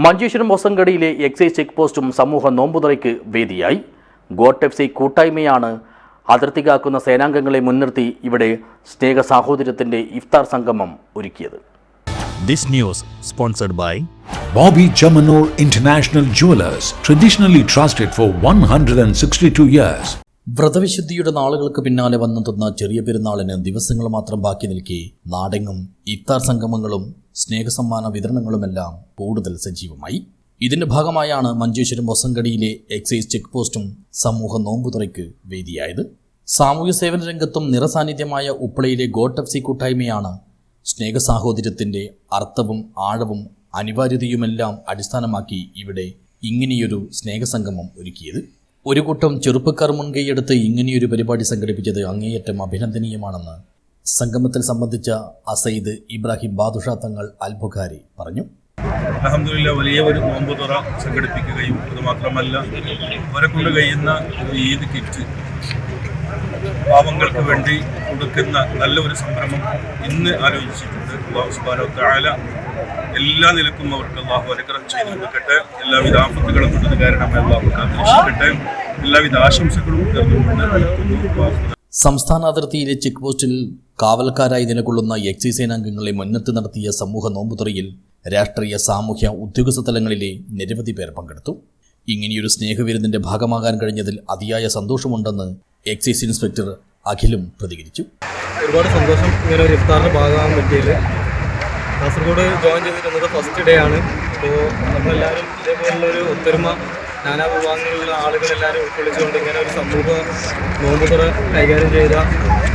Manjeshwaram ഹൊസങ്കടിയിലെ excise check പോസ്റ്റും സമൂഹ നോമ്പുതുറയ്ക്ക് വേദിയായി. ഗോട്ട് FC കൂട്ടായ്മയാണ് അതിർത്തി കാക്കുന്ന സേനാംഗങ്ങളെ മുൻനിർത്തി ഇവിടെ സ്നേഹ സാഹോദര്യത്തിന്റെ ഇഫ്താർ സംഗമം ഒരുക്കിയത്. This news sponsored by Bobby Chamanur International Jewelers, traditionally trusted for 162 years. വ്രതവിശുദ്ധിയുടെ നാളുകൾക്ക് പിന്നാലെ വന്നെത്തുന്ന ചെറിയ പെരുന്നാളിന് ദിവസങ്ങൾ മാത്രം ബാക്കി നിൽക്കെ നാടെങ്ങും ഇഫ്താർ സംഗമങ്ങളും സ്നേഹസമ്മാന വിതരണങ്ങളുമെല്ലാം കൂടുതൽ സജീവമായി. ഇതിന്റെ ഭാഗമായാണ് മഞ്ചേശ്വരം ഹൊസങ്കടിയിലെ എക്സൈസ് ചെക്ക് പോസ്റ്റും സമൂഹ നോമ്പുതുറയ്ക്ക് വേദിയായത്. സാമൂഹ്യ സേവന രംഗത്തും നിറസാന്നിധ്യമായ ഉപ്പളയിലെ ഗോട്ട് FC കൂട്ടായ്മയാണ് സ്നേഹസാഹോദര്യത്തിന്റെ അർത്ഥവും ആഴവും അനിവാര്യതയുമെല്ലാം അടിസ്ഥാനമാക്കി ഇവിടെ ഇങ്ങനെയൊരു സ്നേഹസംഗമം ഒരുക്കിയത്. ഒരു കൂട്ടം ചെറുപ്പക്കാർ മുൻകൈയെടുത്ത് ഇങ്ങനെയൊരു പരിപാടി സംഘടിപ്പിച്ചത് അങ്ങേയറ്റം അഭിനന്ദനീയമാണെന്ന് സംഗമത്തിൽ സംബന്ധിച്ച അസൈദ് ഇബ്രാഹിം ബാദുഷ തങ്ങൾ അൽബുഖാരി പറഞ്ഞു. അൽഹംദുലില്ലാഹ്, വലിയ ഒരു നോമ്പുതുറ സംഘടിപ്പിക്കുകയും അതുമാത്രമല്ല അവരെ കൊണ്ട് കഴിയുന്ന ഒരു ഈദ് കിറ്റ് പാവങ്ങൾക്ക് വേണ്ടി കൊടുക്കുന്ന നല്ല ഒരു സംരംഭം ഇന്ന് ആലോചിച്ചിട്ടുണ്ട്. അല്ലാഹു സുബ്ഹാനഹു വ തആല എല്ലാ നിലക്കും അവർക്ക് അല്ലാഹു അനുഗ്രഹം ചെയ്തു കൊടുക്കട്ടെ. എല്ലാവിധ ആപത്തുകളും കൊണ്ട് കാരണമായി അല്ലാഹു കാത്തുരക്ഷിക്കട്ടെ. എല്ലാവിധ ആശംസകളും നേർന്നുകൊണ്ട് സംസ്ഥാന അതിർത്തിയിലെ ചെക്ക് പോസ്റ്റിൽ കാവൽക്കാരായി നിലകൊള്ളുന്ന എക്സൈസ് സേനാംഗങ്ങളെ മുൻനിർത്തി നടത്തിയ സമൂഹ നോമ്പുതുറയിൽ രാഷ്ട്രീയ സാമൂഹ്യ ഉദ്യോഗസ്ഥ തലങ്ങളിലെ നിരവധി പേർ പങ്കെടുത്തു. ഇങ്ങനെയൊരു സ്നേഹവിരുന്നിന്റെ ഭാഗമാകാൻ കഴിഞ്ഞതിൽ അതിയായ സന്തോഷമുണ്ടെന്ന് എക്സൈസ് ഇൻസ്പെക്ടർ അഖിലും പ്രതികരിച്ചു. ഒരുപാട് സന്തോഷം ഇങ്ങനെ ഒരു ഇഫ്താറിന് ഭാഗമാകാൻ പറ്റിയത്. കാസർഗോഡ് ജോയിൻ ചെയ്തിരുന്നത് ഫസ്റ്റ് ഡേ ആണ്. അപ്പോൾ നമ്മളെല്ലാവരും ഇതേപോലുള്ളൊരു ഒത്തൊരുമ നാനാ വിഭാഗങ്ങളിലുള്ള ആളുകളെല്ലാവരും ഉൾക്കൊള്ളിച്ചുകൊണ്ട് ഇങ്ങനെ ഒരു സമൂഹ നോമ്പുതുറ കൈകാര്യം ചെയ്ത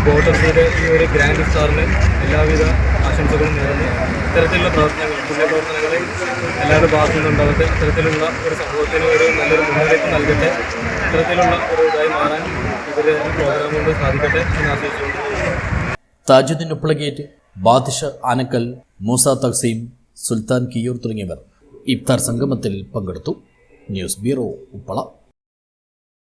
ഗോട്ട് FCയുടെ ഈ ഒരു ഗ്രാൻഡ് ഇഫ്താറിന് എല്ലാവിധ ആശംസകളും നേരുന്നു. ഇത്തരത്തിലുള്ള പ്രവർത്തനങ്ങൾ, പുണ്യപ്രവർത്തനങ്ങൾ എല്ലാവരുടെ ഭാഗത്തു നിന്നുണ്ടാകട്ടെ. ഇത്തരത്തിലുള്ള ഒരു സമൂഹത്തിന് ഒരു നല്ലൊരു മുന്നറിയിപ്പ് നൽകട്ടെ. ഇത്തരത്തിലുള്ള ഒരു ഇതായി മാറാൻ ഇവർ പ്രോഗ്രാം കൊണ്ട് സാധിക്കട്ടെ എന്ന് ആശംസിച്ചുകൊണ്ട് താജുദ്ദീൻ ഉപ്പളഗേറ്റ്, ബാദിഷ ആനക്കൽ, മൂസ തക്സീം, സുൽത്താൻ കിയൂർ തുടങ്ങിയവർ ഇഫ്താർ സംഗമത്തിൽ പങ്കെടുത്തു. News bureau, Uppala.